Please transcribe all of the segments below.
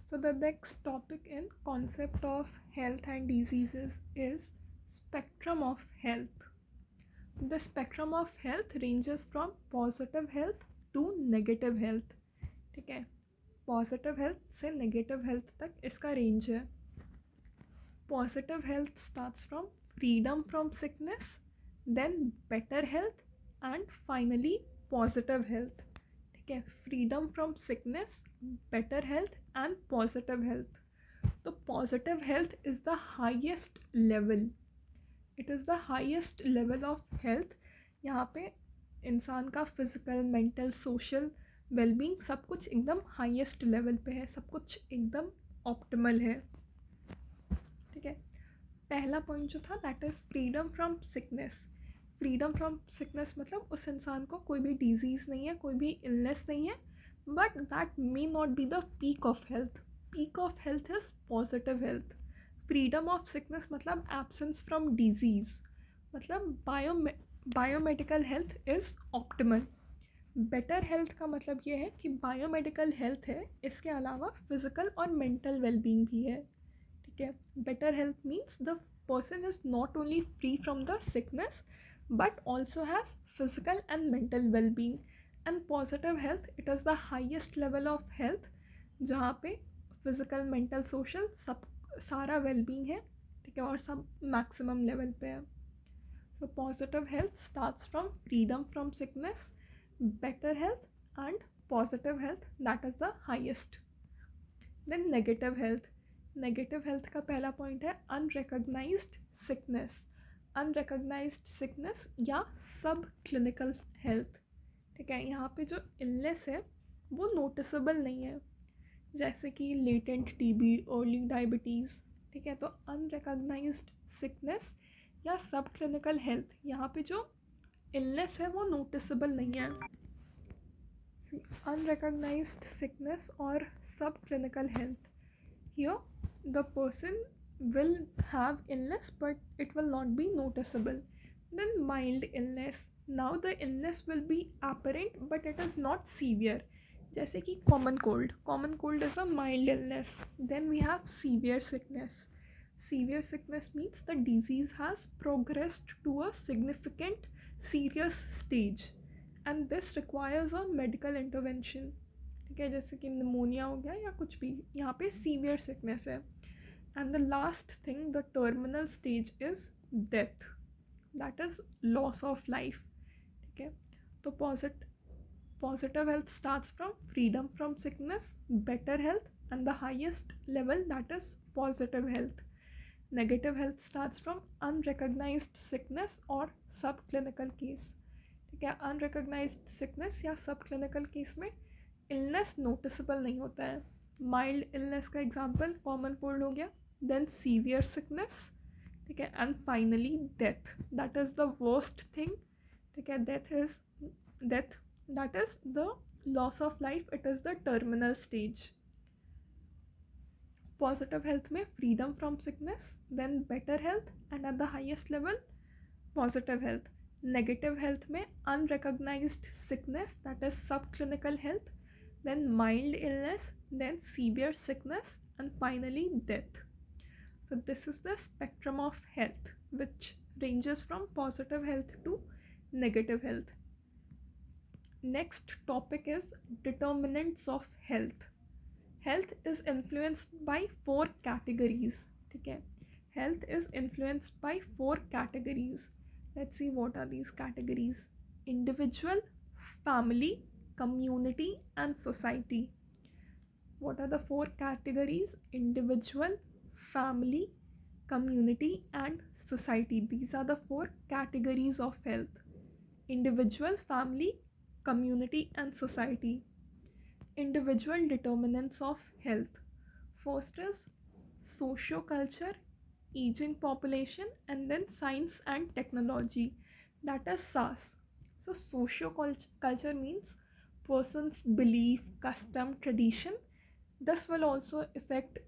So the next topic in concept of health and diseases is spectrum of health. The spectrum of health ranges from positive health to negative health. ठीक है, positive health से negative health तक इसका range है. Positive health starts from freedom from sickness, then better health and finally positive health. ठीक है, freedom from sickness, better health and positive health. तो positive health is the highest level. It is the highest level of health. यहाँ पे इंसान का physical, mental, social wellbeing सब कुछ एकदम हाईएस्ट लेवल पे है, सब कुछ एकदम ऑप्टिमल है. ठीक है, पहला पॉइंट जो था that is freedom from sickness. Freedom from sickness मतलब उस इंसान को कोई भी डिजीज़ नहीं है, कोई भी इलनेस नहीं है, but that may not be the peak of health. Peak of health is positive health. Freedom of sickness मतलब एब्सेंस फ्रॉम डिजीज़, मतलब biomedical health is optimal. Better health का मतलब ये है कि बायोमेडिकल हेल्थ है, इसके अलावा फिज़िकल और मेंटल वेलबींग भी है. ठीक है, better health means the person is not only free from the sickness but also has physical and mental wellbeing. And positive health it is the highest level of health जहाँ पे physical, mental, social सब सारा wellbeing है. ठीक है, और सब maximum level पे है. So positive health starts from freedom from sickness, better health and positive health, that is the highest. Then negative health. Negative health का पहला पॉइंट है unrecognized sickness. unrecognized sickness या सब क्लिनिकल हेल्थ. ठीक है, यहाँ पे जो इलनेस है वो नोटिसेबल नहीं है, जैसे कि लेटेंट टीबी, अर्ली डायबिटीज़. ठीक है, तो अनरिकॉग्नाइज्ड सिकनेस या सब क्लिनिकल हेल्थ, यहाँ पे जो इलनेस है वो नोटिसेबल नहीं है. Unrecognized sickness or subclinical health. Here, the person will have illness, but it will not be noticeable. Then mild illness. Now the illness will be apparent, but it is not severe. जैसे कि common cold. Common cold is a mild illness. Then we have severe sickness. Severe sickness means the disease has progressed to a significant serious stage and this requires a medical intervention. ठीक है, जैसे कि pneumonia हो गया या कुछ भी, यहाँ पे सीवियर सिकनेस है. And the last thing, the terminal stage is death, that is loss of life. ठीक है, तो positive health starts from freedom from sickness, better health and the highest level that is positive health. Negative health starts from unrecognised sickness और सब clinical case. ठीक है, unrecognised sickness या subclinical case में illness noticeable नहीं होता है. Mild illness का एग्जांपल कॉमन कोल्ड हो गया, देन सीवियर सिकनेस. ठीक है, and finally death, that is the worst thing. ठीक है, death that is the loss of life, it is the terminal stage. Positive health में freedom from sickness, then better health and at the highest level positive health. Negative health में unrecognized sickness, that is subclinical health, then mild illness, then severe sickness, and finally death. So this is the spectrum of health which ranges from positive health to negative health. Next topic is determinants of health. Health is influenced by 4 categories. ठीक है, health is influenced by 4 categories. Let's see what are these categories. Individual, family, community and society. What are the 4 categories? Individual, family, community and society. These are the 4 categories of health. Individual, family, community and society. Individual determinants of health. First is socio-culture, aging population, and then science and technology, that is SAS. So socio-culture means person's belief, custom, tradition. This will also affect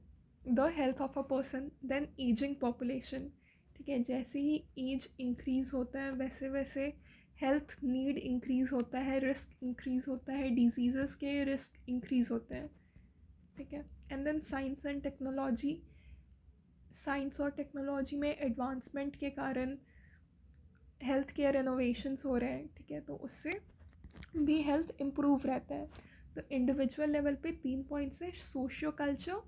the health of a person. Then aging population. ठीक है, जैसे ही as increase होता है वैसे वैसे health need increase होता है, risk increase होता है, डिजीज़ के रिस्क इंक्रीज़ होते हैं. ठीक है। And then science and technology, science और टेक्नोलॉजी में एडवांसमेंट के कारण हेल्थ केयर इनोवेशंस हो रहे हैं, ठीक है, तो उससे भी हेल्थ इम्प्रूव रहता है। तो इंडिविजुअल लेवल पे 3 पॉइंट्स है, socio culture,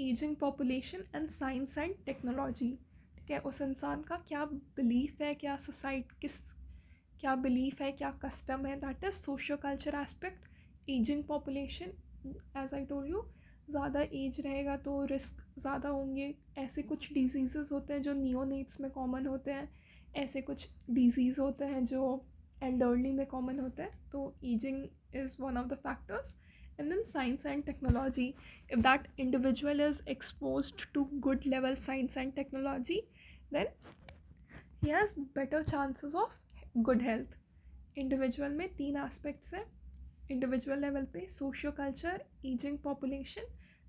ageing population and science and technology. ठीक है, उस इंसान का क्या बिलीफ है, क्या सोसाइटी किस क्या बिलीफ है, क्या कस्टम है, that is socio culture aspect. Ageing population, as I told you, ज़्यादा एज रहेगा तो रिस्क ज़्यादा होंगे। ऐसे कुछ डिजीज़ होते हैं जो नियोनेट्स में कॉमन होते हैं, ऐसे कुछ डिजीज़ होते हैं जो एल्डरली में कॉमन होता है, तो ageing is one of the factors. And then science and technology, if that individual is exposed to good level science and technology, then he has better chances of good health. Individual में 3 aspects हैं individual level पे, socio culture, ageing population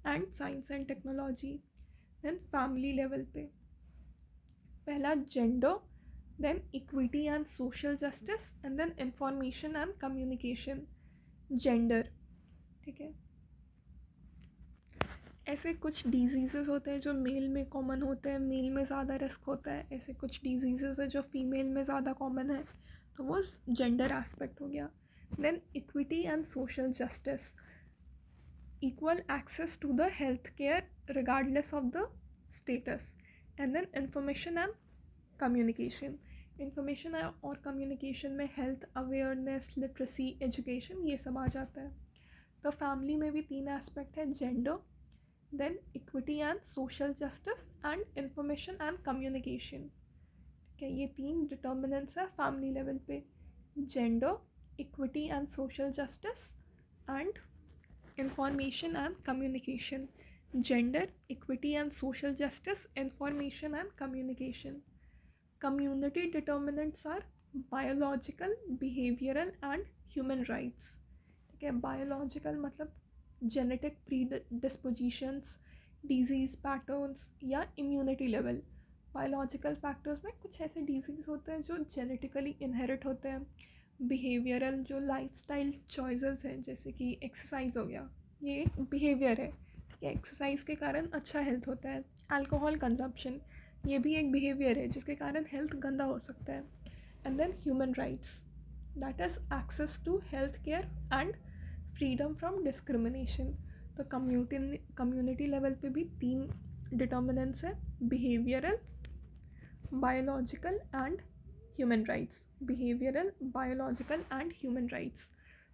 and science and technology. Then family level पे पहला gender, then equity and social justice, and then information and communication. Gender, ठीक है, ऐसे कुछ diseases होते हैं जो मेल में कॉमन होते हैं, मेल में ज़्यादा रिस्क होता है। ऐसे कुछ डिजीज़ेस है जो फीमेल में ज़्यादा कॉमन है, तो वो जेंडर एस्पेक्ट हो गया। Then equity and social justice, equal access to the healthcare regardless of the status. And then information and communication, information और communication में health awareness, literacy, education, ये सब आ जाता है। तो फैमिली में भी 3 एस्पेक्ट है, gender, then equity and social justice and information and communication. ठीक है, ये 3 डिटर्मिनेंट्स है फैमिली लेवल पे, gender, equity and social justice and information and communication. Gender, equity and social justice, information and communication. Community determinants are biological, behavioral and human rights. ठीक है, biological मतलब genetic predispositions, disease patterns या immunity level. Biological factors में कुछ ऐसे disease होते हैं जो genetically inherit होते हैं। बिहेवियरल, जो लाइफस्टाइल चॉइसेस हैं, जैसे कि एक्सरसाइज हो गया, ये एक बिहेवियर है, ठीक है, एक्सरसाइज के कारण अच्छा हेल्थ होता है। अल्कोहल कंजप्शन, ये भी एक बिहेवियर है जिसके कारण हेल्थ गंदा हो सकता है। And then human rights, that is access to health care and freedom from discrimination. तो कम्युनिटी लेवल पे भी 3 डिटर्मिनेंट्स है, behavioural, biological and human rights. Behavioural, biological and human rights.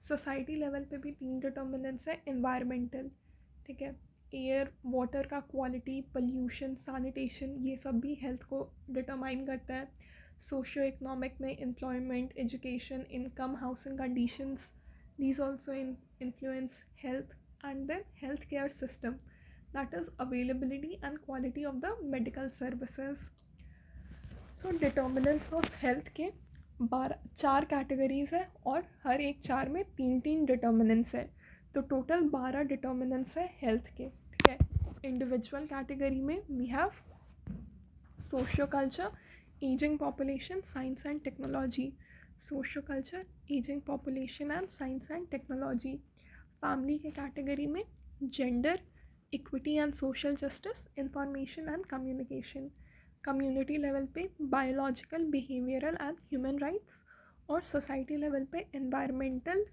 Society level पे भी 3 डिटर्मिनेंट्स है, एनवायरमेंटल, ठीक है, air water का क्वालिटी, पोल्यूशन, सैनिटेशन, ये सब भी हेल्थ को डिटरमाइन करता है। सोशियो इकोनॉमिक में employment, education, income, housing conditions, these also influence health. And then health care system, that is availability and quality of the medical services. So determinants of health के 4 categories है और हर एक 4 में 3 determinants है, तो total 12 determinants है health के। ठीक है, इंडिविजुअल कैटेगरी में we have socio culture, ageing population, science and technology. Socio culture, ageing population and science and technology. Family के कैटेगरी में gender, equity and social justice, information and communication. Community level पे biological, behavioural and human rights. और society level पे environmental,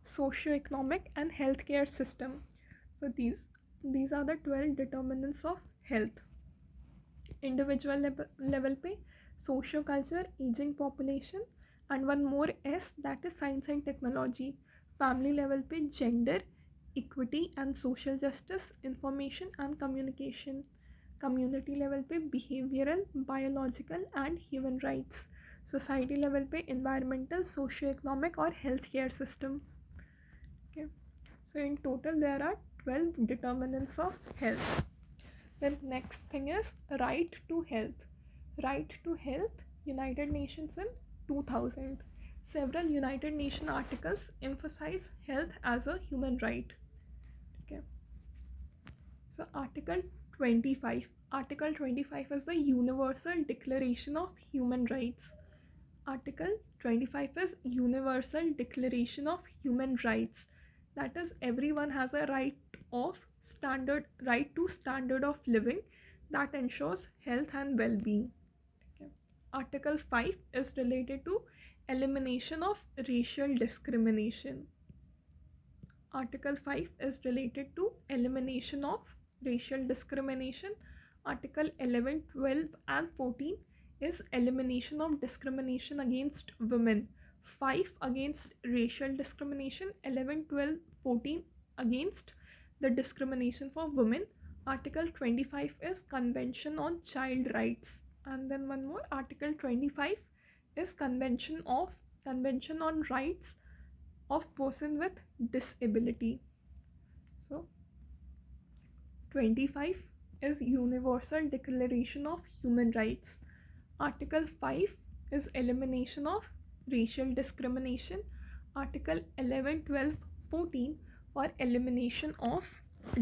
socio economic and health care system. So these are the 12 determinants of health. Individual level पे socio culture, ageing population and one more is, that is science and technology. Family level पे gender, equity and social justice, information and communication. Community level पे behavioural, biological and human rights. Society level पे environmental, socio economic और health care system. Okay, so in total there are 12 determinants of health. Then next thing is right to health. Right to health, United Nations in 2000. Several United Nations articles emphasize health as a human right. Okay. So Article 25. Article 25 is the Universal Declaration of Human Rights. Article 25 is Universal Declaration of Human Rights. That is, everyone has a right of right to standard of living that ensures health and well-being. Okay. Article 5 is related to elimination of racial discrimination. Article 5 is related to elimination of racial discrimination. Article 11, 12 and 14 is elimination of discrimination against women. 5 against racial discrimination, 11, 12, 14 against the discrimination for women. Article 25 is Convention on Child Rights. And then one more, Article 25 is Convention on Rights of Person with Disability. So 25 is Universal Declaration of Human Rights. Article 5 is elimination of racial discrimination. Article 11, 12, 14 for elimination of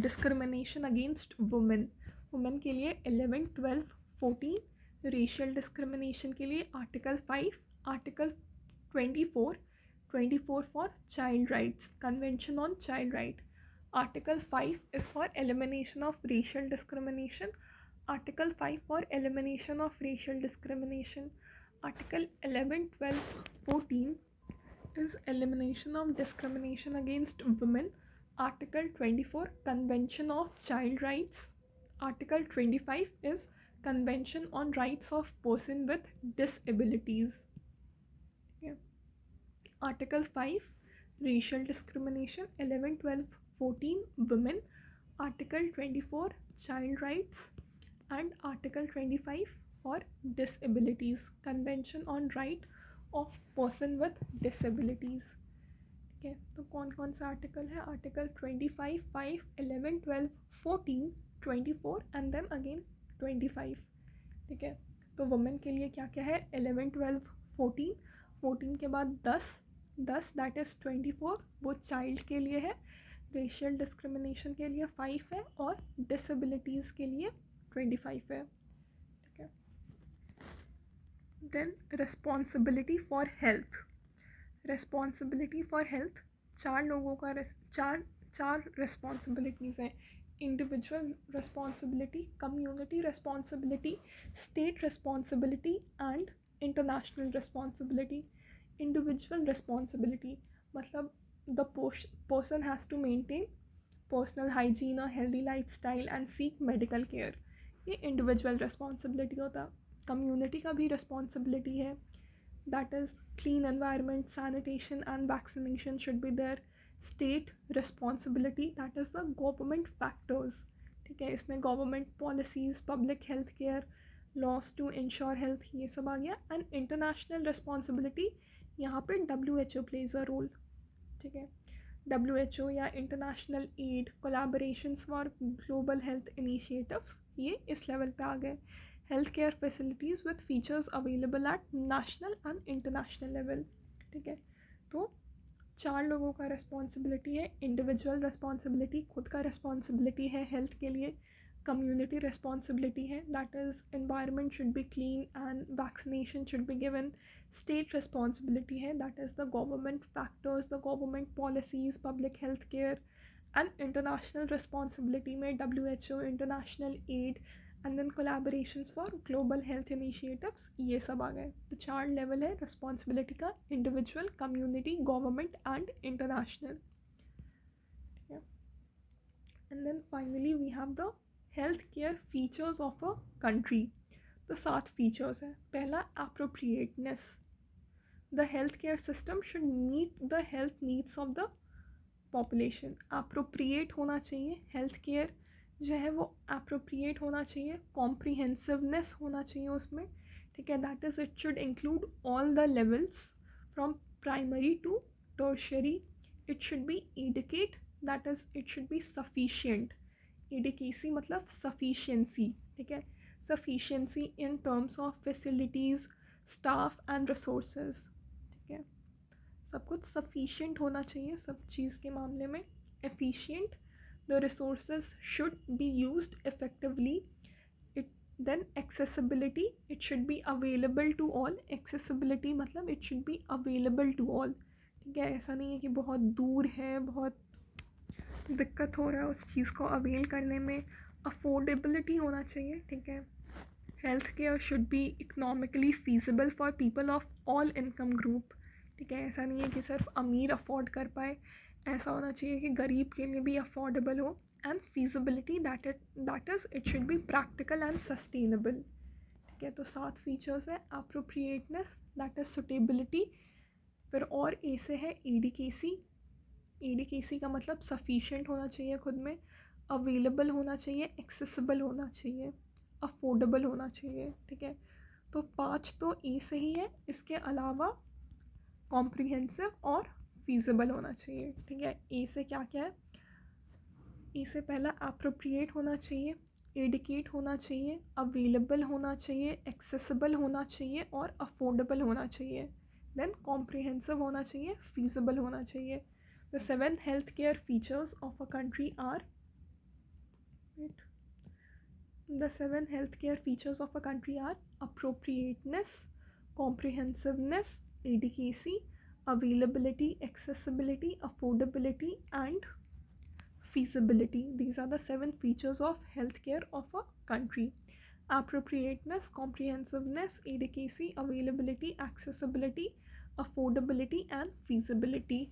discrimination against women. Women के लिए 11, 12, 14. Racial discrimination के लिए article 5. Article 24 for child rights, Convention on Child Right. Article 5 is for elimination of racial discrimination. Article 5 for elimination of racial discrimination. Article 11, 12, 14 is elimination of discrimination against women. Article 24, Convention of Child Rights. Article 25 is Convention on Rights of Person with Disabilities. Yeah. Article 5, Racial Discrimination. 11, 12, 14, Women. Article 24, Child Rights. And Article 25 for Disabilities, Convention on Right of Person with Disabilities. ठीक है, तो कौन कौन सा article है? Article 25, 5, 11, 12, 14, 24 and then again 25. ठीक है, तो वुमेन के लिए क्या क्या है? 11, 12, 14. 14 के बाद 10 दैट इज़ 24, वो चाइल्ड के लिए है. रेशियल डिस्क्रिमिनेशन के लिए 5 है और डिसेबिलिटीज़ के लिए 25 है. ठीक है, then responsibility for health. Responsibility for health चार लोगों का चार रिस्पॉन्सिबिलिटीज़ हैं. Individual responsibility, community responsibility, state responsibility and international responsibility. Individual responsibility मतलब the person has to maintain personal hygiene, a healthy lifestyle and seek medical care. ये individual responsibility होता. community का भी responsibility है, that is clean environment, sanitation and vaccination should be there. state responsibility, that is the government factors. ठीक है, इसमें government policies, public health care, laws to ensure health, ये सब आ गया. and international responsibility, यहाँ पे WHO plays a role. ठीक है, WHO या international aid, collaborations for global health initiatives, ये इस लेवल पे आ गए. Health care facilities with features available at national and international level. ठीक है, तो चार लोगों का रिस्पॉन्सिबिलिटी है. इंडिविजुअल रिस्पॉन्सिबिलिटी, खुद का रिस्पॉन्सिबिलिटी है हेल्थ के लिए. कम्युनिटी रिस्पॉन्सिबिलिटी है, that is environment should be clean and vaccination should be given. State responsibility है, that is the government factors, the government policies, public health care. And international responsibility में WHO, international aid and then collaborations for global health initiatives, ये सब आ गए. तो चार level है responsibility का: individual, community, government and international. And then finally we have the health care features of a country. तो 7 features हैं. पहला, appropriateness. The health care system should meet the health needs of the population. Appropriate होना चाहिए, health care जो है वो appropriate होना चाहिए. कॉम्प्रिहेंसिवनेस होना चाहिए उसमें. ठीक है, that is it should include all the levels from primary to tertiary. It should be adequate, that is it should be sufficient. Adequacy मतलब सफिशिएंसी. ठीक है, sufficiency in terms of facilities, staff and resources. ठीक है, सब कुछ sufficient होना चाहिए सब चीज़ के मामले में. Efficient, the resources should be used effectively. Then accessibility, it should be available to all. Accessibility मतलब it should be available to all. ठीक है, ऐसा नहीं है कि बहुत दूर है, बहुत दिक्कत हो रहा है उस चीज़ को अवेल करने में, अफोर्डेबिलिटी होना चाहिए, ठीक है। Health care should be economically feasible for people of all income group, ठीक है। ऐसा नहीं है कि सिर्फ अमीर अफोर्ड कर पाए, ऐसा होना चाहिए कि गरीब के लिए भी अफोर्डेबल हो। And feasibility that is it should be practical and sustainable, ठीक है। तो 7 फीचर्स है, अप्रोप्रिएटनेस दैट इज़ सुटेबिलिटी, फिर और ए से है एडिकेसी, एडिकेसी का मतलब सफिशिएंट होना चाहिए खुद में, अवेलेबल होना चाहिए, एक्सेसिबल होना चाहिए, अफोर्डेबल होना चाहिए, ठीक है। तो 5 तो ए से ही है, इसके अलावा कॉम्प्रिहेंसिव और फीजिबल होना चाहिए, ठीक है। ए से क्या क्या है, ए से पहला अप्रोप्रिएट होना चाहिए, एडिकेट होना चाहिए, अवेलेबल होना चाहिए, एक्सेसिबल होना चाहिए और अफोर्डेबल होना चाहिए। देन कॉम्प्रिहेंसिव होना चाहिए, फीजिबल होना चाहिए। The 7 healthcare features of a country are, the 7 healthcare features of a country are appropriateness, comprehensiveness, adequacy, availability, accessibility, affordability and feasibility. These are the 7 features of healthcare of a country. Appropriateness, comprehensiveness, adequacy, availability, accessibility, affordability and feasibility.